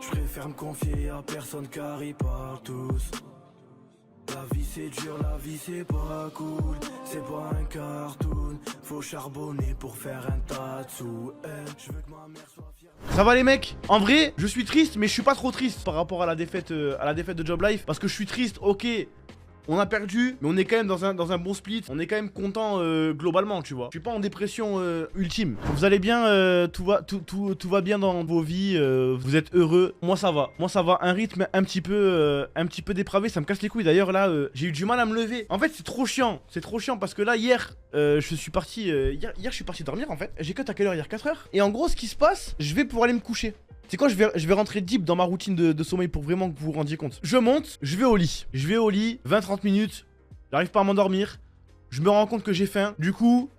Je préfère me confier à personne car ils parlent tous. La vie c'est dur, la vie c'est pas cool. C'est pas un cartoon. Faut charbonner pour faire un tas de sous. Je veux que ma mère soit fière. Ça va les mecs? En vrai, je suis triste, mais je suis pas trop triste par rapport à la défaite de Job Life. Parce que je suis triste, ok. On a perdu, mais on est quand même dans un bon split. On est quand même content globalement, tu vois. Je suis pas en dépression ultime. Vous allez bien, tout va bien dans vos vies. Vous êtes heureux. Moi ça va. Moi ça va. Un rythme un petit peu dépravé. Ça me casse les couilles. D'ailleurs là, j'ai eu du mal à me lever. En fait, c'est trop chiant. C'est trop chiant parce que là hier, je suis parti. Hier, je suis parti dormir en fait. J'ai cut à quelle heure hier? 4 heures. Et en gros, ce qui se passe, je vais pouvoir aller me coucher. C'est quoi, je vais rentrer deep dans ma routine de sommeil pour vraiment que vous vous rendiez compte. Je monte, je vais au lit. Je vais au lit, 20-30 minutes. J'arrive pas à m'endormir. Je me rends compte que j'ai faim. Du coup,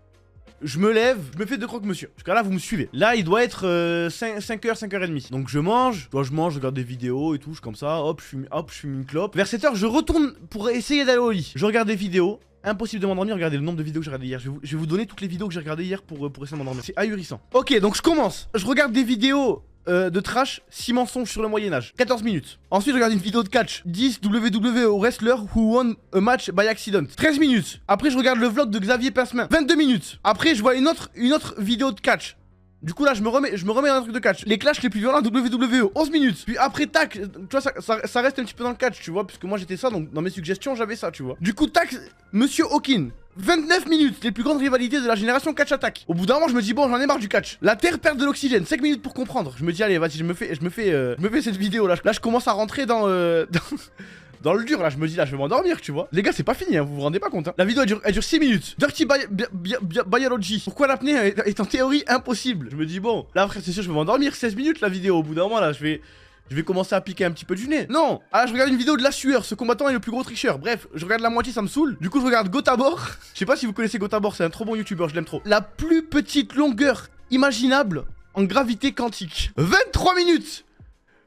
je me lève, je me fais 2 croque-monsieur. Jusqu'à là, vous me suivez. Là, il doit être 5h, 5h30. Donc je mange, je regarde des vidéos et tout, je comme ça. Hop, je fume une clope. Vers 7h, je retourne pour essayer d'aller au lit. Je regarde des vidéos. Impossible de m'endormir, regardez le nombre de vidéos que j'ai regardées hier. Je vais vous donner toutes les vidéos que j'ai regardées hier pour essayer de m'endormir. C'est ahurissant. Ok, donc je commence. Je regarde des vidéos de trash, 6 mensonges sur le Moyen-Âge. 14 minutes. Ensuite, je regarde une vidéo de catch. 10 WWE wrestler who won a match by accident. 13 minutes. Après, je regarde le vlog de Xavier Pincemin. 22 minutes. Après, je vois une autre vidéo de catch. Du coup là je me remets dans un truc de catch. Les clashs les plus violents WWE, 11 minutes. Puis après tac, tu vois ça reste un petit peu dans le catch, tu vois. Puisque moi j'étais ça, donc dans mes suggestions j'avais ça, tu vois. Du coup tac, Monsieur Hawkin, 29 minutes, les plus grandes rivalités de la génération catch attack. Au bout d'un moment je me dis bon j'en ai marre du catch. La terre perd de l'oxygène, 5 minutes pour comprendre. Je me dis allez vas-y je me fais cette vidéo là. Là je commence à rentrer dans dans le dur là, je me dis là je vais m'endormir, tu vois. Les gars c'est pas fini hein, vous vous rendez pas compte hein. La vidéo elle dure 6 minutes. Dirty Biology. Pourquoi l'apnée est en théorie impossible. Je me dis bon, là frère c'est sûr je vais m'endormir. 16 minutes la vidéo, au bout d'un moment là je vais commencer à piquer un petit peu du nez. Non. Ah là je regarde une vidéo de la sueur. Ce combattant est le plus gros tricheur. Bref, je regarde la moitié, ça me saoule. Du coup je regarde Gotabor. Je sais pas si vous connaissez Gotabor, c'est un trop bon youtubeur, je l'aime trop. La plus petite longueur imaginable en gravité quantique. 23 minutes.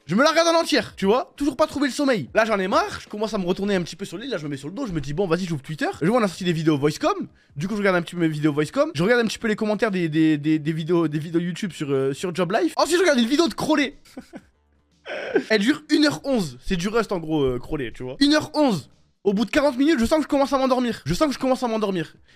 Je me la regarde en entière, tu vois. Toujours pas trouvé le sommeil. Là j'en ai marre, je commence à me retourner un petit peu sur le lit. Là je me mets sur le dos, je me dis bon vas-y j'ouvre Twitter. Je vois on a sorti des vidéos voicecom. Du coup je regarde un petit peu mes vidéos voicecom. Je regarde un petit peu les commentaires des vidéos YouTube sur Job Life. Ensuite je regarde une vidéo de Crowley. Elle dure 1h11. C'est du Rust en gros Crowley, tu vois. 1h11. Au bout de 40 minutes, je sens que je commence à m'endormir.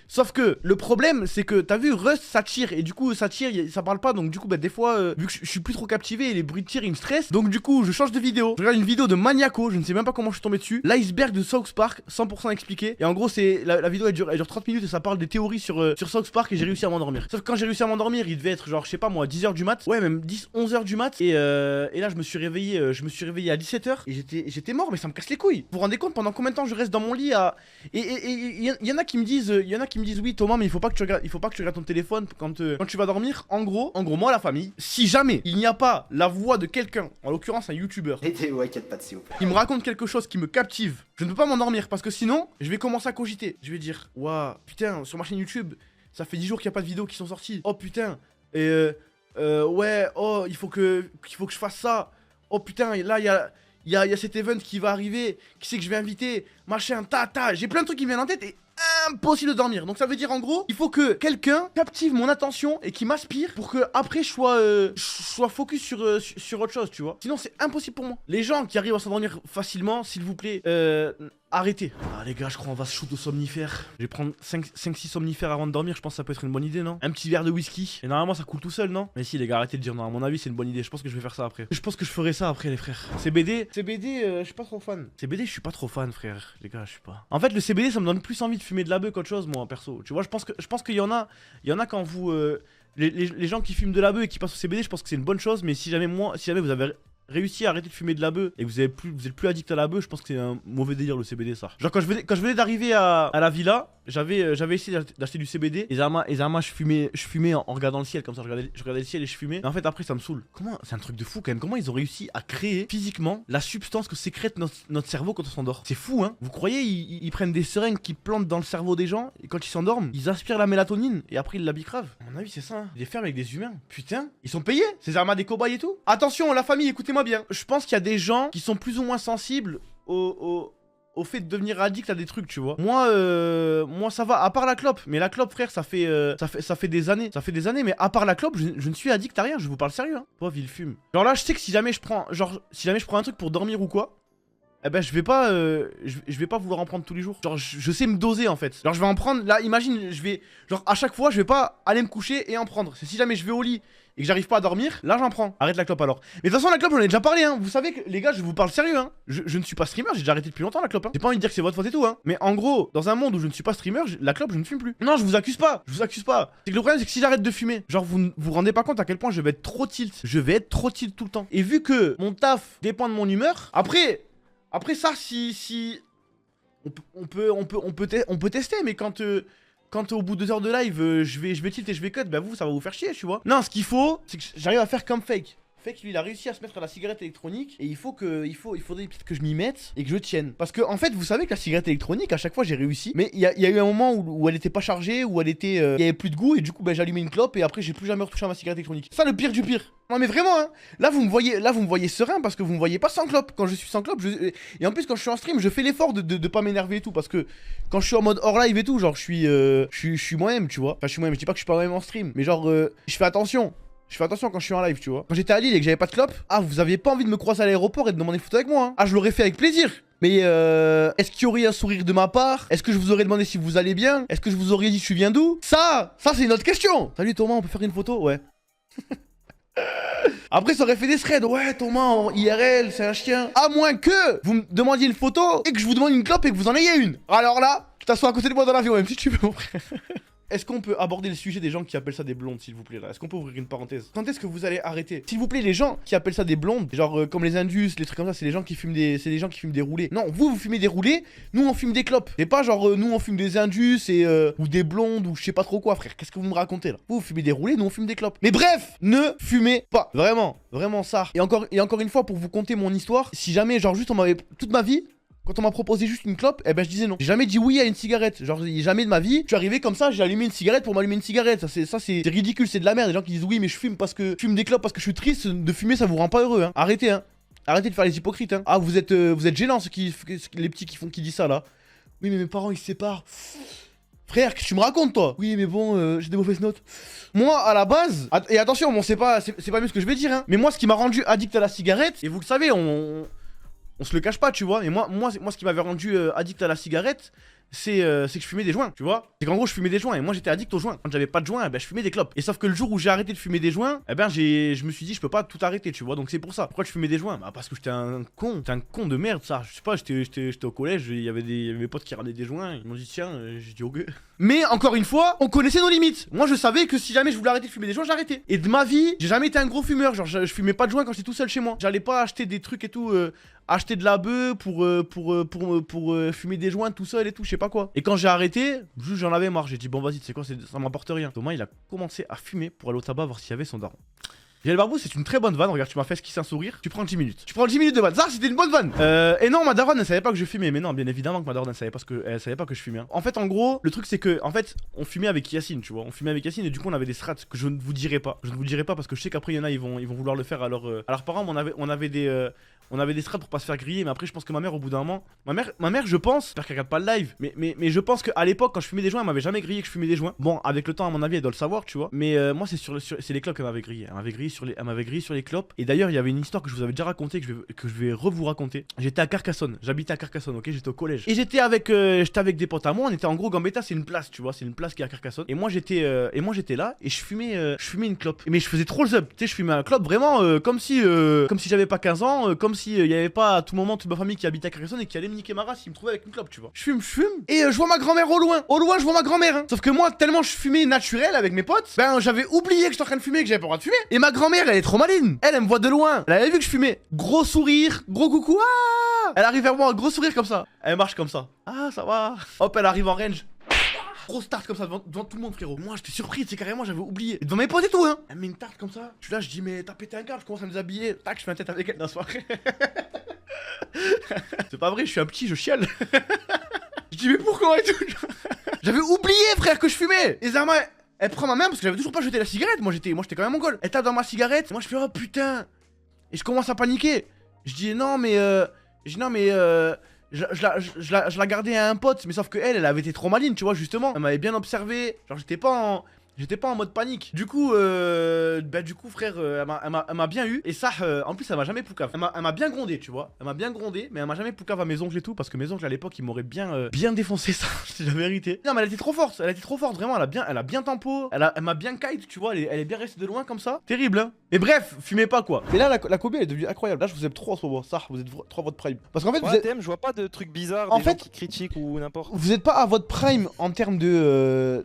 Sauf que le problème, c'est que t'as vu, Rust ça tire. Et du coup, ça tire, ça parle pas. Donc, du coup, bah, des fois, vu que je suis plus trop captivé et les bruits de tir ils me stressent. Donc, du coup, je change de vidéo. Je regarde une vidéo de Maniaco. Je ne sais même pas comment je suis tombé dessus. L'iceberg de South Park, 100% expliqué. Et en gros, c'est la vidéo elle dure 30 minutes et ça parle des théories sur South Park. Et j'ai réussi à m'endormir. Sauf que quand j'ai réussi à m'endormir, il devait être genre, je sais pas moi, 10h du mat. Ouais, même 10-11h du mat. Et là, je me suis réveillé à 17h. Et j'étais mort, mais ça me casse les couilles. Vous vous rendez compte pendant combien de temps je reste dans mon lit à. Et il y en a qui me disent oui Thomas mais il faut pas que tu regardes ton téléphone quand tu vas dormir. En gros moi la famille, si jamais il n'y a pas la voix de quelqu'un, en l'occurrence un youtubeur, il me raconte quelque chose qui me captive, je ne peux pas m'endormir parce que sinon je vais commencer à cogiter. Je vais dire waouh putain sur ma chaîne YouTube ça fait 10 jours qu'il n'y a pas de vidéos qui sont sorties. Oh putain et ouais oh il faut que je fasse ça. Oh putain et là il y a cet event qui va arriver, qui c'est que je vais inviter, machin, j'ai plein de trucs qui me viennent en tête et impossible de dormir. Donc ça veut dire en gros, il faut que quelqu'un captive mon attention et qui m'aspire pour que après je sois focus sur autre chose, tu vois. Sinon c'est impossible pour moi. Les gens qui arrivent à s'endormir facilement, s'il vous plaît, arrêtez. Ah les gars, je crois on va se shoot au somnifère. Je vais prendre 5-6 somnifères avant de dormir, je pense que ça peut être une bonne idée, non? Un petit verre de whisky. Et normalement ça coule tout seul, non? Mais si les gars, arrêtez de dire non, à mon avis c'est une bonne idée. Je pense que je vais faire ça après. Je pense que je ferai ça après les frères. CBD, je suis pas trop fan. CBD, je suis pas trop fan frère. Les gars, je suis pas. En fait le CBD ça me donne plus envie de fumer de la beuh qu'autre chose moi perso. Tu vois, je pense qu'il y en a quand vous les gens qui fument de la beuh et qui passent au CBD, je pense que c'est une bonne chose, mais si jamais vous avez réussi à arrêter de fumer de la beuh et que vous êtes plus addict à la beuh, je pense que c'est un mauvais délire le CBD ça. Genre quand je venais d'arriver à la villa, j'avais essayé d'acheter du CBD et Zama je fumais en regardant le ciel comme ça, je regardais le ciel et je fumais. Et en fait après ça me saoule. Comment, c'est un truc de fou quand même, comment ils ont réussi à créer physiquement la substance que sécrète notre cerveau quand on s'endort. C'est fou hein. Vous croyez ils prennent des seringues qui plantent dans le cerveau des gens et quand ils s'endorment, ils aspirent la mélatonine et après ils la bicravent. À mon avis c'est ça hein. Ils les ferment avec des humains. Putain, ils sont payés ces armes des cobayes et tout. Attention la famille, écoutez-moi bien. Je pense qu'il y a des gens qui sont plus ou moins sensibles au au fait de devenir addict à des trucs, tu vois. Moi ça va, à part la clope. Mais la clope, frère, ça fait des années. Ça fait des années, mais à part la clope, je ne suis addict à rien, je vous parle sérieux, hein. Pauvre, il fume. Genre là, je sais que si jamais je prends un truc pour dormir ou quoi, eh ben je vais pas vouloir en prendre tous les jours. Genre je sais me doser en fait. Genre je vais en prendre, là imagine, genre à chaque fois je vais pas aller me coucher et en prendre. C'est si jamais je vais au lit et que j'arrive pas à dormir, là j'en prends. Arrête la clope alors. Mais de toute façon la clope j'en ai déjà parlé, hein. Vous savez que les gars, je vous parle sérieux, hein. Je ne suis pas streamer, j'ai déjà arrêté depuis longtemps la clope, hein. J'ai pas envie de dire que c'est votre faute et tout, hein. Mais en gros, dans un monde où je ne suis pas streamer, la clope je ne fume plus. Non, je vous accuse pas. C'est que le problème c'est que si j'arrête de fumer, genre vous vous rendez pas compte à quel point je vais être trop tilt. Je vais être trop tilt tout le temps. Et vu que mon taf dépend de mon humeur, après ça, si on peut tester, mais quand au bout de 2 heures de live, je vais tilt et je vais cut, bah vous, ça va vous faire chier, tu vois. Non, ce qu'il faut, c'est que j'arrive à faire comme Fake. Fake, lui, il a réussi à se mettre à la cigarette électronique et il faudrait peut-être que je m'y mette et que je tienne. Parce que, en fait, vous savez que la cigarette électronique, à chaque fois, j'ai réussi. Mais il y a eu un moment où elle était pas chargée, où il y avait plus de goût et du coup, bah, j'allumais une clope et après, j'ai plus jamais retouché à ma cigarette électronique. Ça, le pire du pire. Non mais vraiment, hein. Là vous me voyez serein parce que vous me voyez pas sans clope. Quand je suis sans clope, et en plus quand je suis en stream, je fais l'effort de pas m'énerver et tout. Parce que quand je suis en mode hors live et tout, genre je suis moi-même, tu vois. Enfin je suis moi-même, je dis pas que je suis pas moi-même en stream. Mais genre je fais attention. Je fais attention quand je suis en live, tu vois. Quand j'étais à Lille et que j'avais pas de clope, ah vous aviez pas envie de me croiser à l'aéroport et de demander une photo avec moi, hein. Ah je l'aurais fait avec plaisir. Mais est-ce qu'il y aurait un sourire de ma part? Est-ce que je vous aurais demandé si vous allez bien? Est-ce que je vous aurais dit tu viens d'où? Ça c'est une autre question. Salut Thomas, on peut faire une photo? Ouais. Après ça aurait fait des threads. Ouais Thomas en IRL c'est un chien. À moins que vous me demandiez une photo et que je vous demande une clope et que vous en ayez une. Alors là, tu t'assois à côté de moi dans l'avion même si tu veux mon frère. Est-ce qu'on peut aborder le sujet des gens qui appellent ça des blondes, s'il vous plaît, là? Est-ce qu'on peut ouvrir une parenthèse? Quand est-ce que vous allez arrêter? S'il vous plaît, les gens qui appellent ça des blondes, genre comme les Indus, les trucs comme ça, c'est les gens qui fument des roulés. Non, vous fumez des roulés, nous on fume des clopes. Et pas genre nous on fume des Indus ou des blondes ou je sais pas trop quoi, frère. Qu'est-ce que vous me racontez là? Vous fumez des roulés, nous on fume des clopes. Mais bref, ne fumez pas. Vraiment ça. Et encore une fois, pour vous conter mon histoire, si jamais, genre juste on m'avait toute ma vie. Quand on m'a proposé juste une clope, eh ben je disais non. J'ai jamais dit oui à une cigarette. Genre jamais de ma vie. Je suis arrivé comme ça, j'ai allumé une cigarette pour m'allumer une cigarette. Ça c'est ridicule, c'est de la merde. Les gens qui disent oui mais je fume des clopes parce que je suis triste. De fumer ça vous rend pas heureux, hein. Arrêtez, hein. Arrêtez de faire les hypocrites, hein. Ah vous êtes gênants les petits qui disent ça là. Oui mais mes parents ils se séparent. Frère, qu'est-ce que tu me racontes toi? Oui mais bon, j'ai des mauvaises notes. Moi à la base, et attention, bon c'est pas mieux ce que je vais dire, hein. Mais moi ce qui m'a rendu addict à la cigarette, et vous le savez, on se le cache pas, tu vois. Mais moi ce qui m'avait rendu addict à la cigarette, c'est que je fumais des joints, tu vois. C'est qu'en gros, je fumais des joints et moi j'étais addict aux joints. Quand j'avais pas de joints, eh ben, je fumais des clopes. Et sauf que le jour où j'ai arrêté de fumer des joints, eh ben, je me suis dit, je peux pas tout arrêter, tu vois. Donc c'est pour ça. Pourquoi je fumais des joints? Bah, parce que j'étais un con. J'étais un con de merde, ça. Je sais pas, j'étais au collège, il y avait mes potes qui ramenaient des joints. Ils m'ont dit, tiens, j'ai dit, ok. Mais encore une fois, on connaissait nos limites. Moi, je savais que si jamais je voulais arrêter de fumer des joints, j'arrêtais. Et de ma vie, j'ai jamais été un gros fumeur. Genre, je fumais pas de joints quand j'étais tout seul chez moi. J'allais pas acheter des trucs et tout, acheter de la bœuf pour fumer des joints tout seul et tout, je sais pas quoi. Et quand j'ai arrêté, juste j'en avais marre. J'ai dit, bon, vas-y, tu sais quoi, ça m'apporte rien. Thomas, il a commencé à fumer pour aller au tabac voir s'il y avait son daron. J'ai le barbou, c'est une très bonne vanne. Regarde, tu m'as fait esquisser un sourire. Tu prends 10 minutes. Tu prends 10 minutes de vanne. Ça, c'était une bonne vanne. Et non, ma daronne, elle savait pas que je fumais. Mais non, bien évidemment que ma daronne, elle savait pas que je fumais, hein. En fait, en gros, le truc, c'est que, en fait, on fumait avec Yacine, tu vois. On fumait avec Yacine et du coup, on avait des strats que je ne vous dirai pas. Je ne vous dirai pas parce que je sais qu'après, il y en a, ils vont vouloir le faire à leurs parents. Mais on avait des strats pour pas se faire griller. Mais après, je pense que ma mère, au bout d'un moment, ma mère, je pense, j'espère qu'elle regarde pas le live. Mais je pense qu'à l'époque, quand je fumais des joints, elle m'avait jamais grillé que je fumais des joints. Bon, avec le temps, à mon avis, elle doit le savoir, tu vois. Mais moi, c'est les clopes qu'elle m'avait grillé. Elle m'avait grillé sur les clopes. Et d'ailleurs, il y avait une histoire que je vous avais déjà racontée, que je vais vous raconter. J'étais à Carcassonne, j'habitais à Carcassonne, ok, j'étais au collège. Et j'étais avec des potes à moi, on était en gros Gambetta, c'est une place, tu vois, c'est une place qui est à Carcassonne. Et moi j'étais là et je fumais une clope. Mais je faisais trop le zub, tu sais, je fumais un clope vraiment comme si j'avais pas 15 ans, comme si il y avait pas à tout moment toute ma famille qui habitait à Carcassonne et qui allait me niquer ma race s'ils me trouvaient avec une clope, tu vois. Je fume et je vois ma grand-mère au loin. Au loin, je vois ma grand-mère, hein. Sauf que moi, tellement je fumais naturel avec mes potes, ben j'avais oublié que j'étais en train de fumer et que j'avais pas le droit de fumer. Et ma grand-mère, elle est trop maline. Elle me voit de loin. Elle avait vu que je fumais. Gros sourire, gros coucou. Ah, elle arrive vers moi, gros sourire comme ça. Elle marche comme ça. Ah, ça va. Hop, elle arrive en range. Grosse tarte comme ça devant tout le monde, frérot. Moi j'étais surpris, c'est carrément, j'avais oublié. Et devant mes potes et tout, hein. Elle met une tarte comme ça. Je suis là, je dis, mais t'as pété un câble, je commence à me déshabiller. Tac, je fais un tête avec elle dans la soirée. C'est pas vrai, je suis un petit, je chiale. Je dis, mais pourquoi et tout. J'avais oublié, frère, que je fumais. Et Zarma, elle prend ma main parce que j'avais toujours pas jeté la cigarette. Moi j'étais quand même mongol. Elle tape dans ma cigarette. Moi je fais, oh putain. Et je commence à paniquer. Je dis, non, mais. je la gardais à un pote, mais sauf que elle avait été trop maline, tu vois, justement. Elle m'avait bien observé. Genre, j'étais pas en mode panique. Du coup, frère, elle m'a bien eu. Et ça, en plus, elle m'a jamais poucave. Elle m'a bien grondé, tu vois. Elle m'a bien grondé, mais elle m'a jamais poucave à mes oncles et tout. Parce que mes oncles à l'époque, ils m'auraient bien défoncé ça, c'est la vérité. Non, mais elle était trop forte. Elle était trop forte, vraiment. Elle a bien tempo. Elle m'a bien kite, tu vois. Elle est bien restée de loin comme ça. Terrible, hein. Mais bref, fumez pas quoi. Mais là, la Kobe, elle est devenue incroyable. Là, je vous aime trop en ce moment. Ça, vous êtes trop à votre prime. Parce qu'en fait, Ouais, je vois pas de trucs bizarres, en des gens fait, qui critiquent ou n'importe. vous êtes pas à votre prime en termes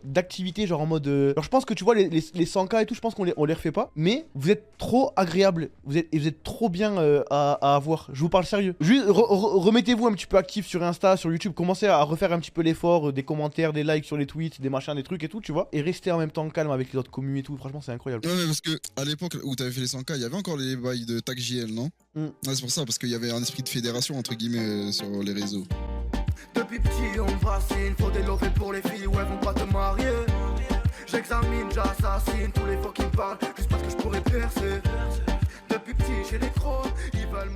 d'activité, genre en mode. Alors, je pense que tu vois, les 100K et tout, je pense qu'on les refait pas. Mais vous êtes trop agréable. Vous êtes trop bien à avoir. Je vous parle sérieux. Juste remettez-vous un petit peu actif sur Insta, sur YouTube. Commencez à refaire un petit peu l'effort, des commentaires, des likes sur les tweets, des machins, des trucs et tout, tu vois. Et restez en même temps calme avec les autres communes et tout. Franchement, c'est incroyable. Ouais, mais parce que à l'époque où t'avais fait les 100K, il y avait encore les bails de tag JL, non? Ouais, c'est pour ça, parce qu'il y avait un esprit de fédération, entre guillemets, sur les réseaux. Depuis petit on me fascine, faut des lovés pour les filles, ouais vont pas te marier. J'examine, j'assassine tous les faux qui me parlent, juste parce que je pourrais percer. Depuis petit j'ai les crocs, ils veulent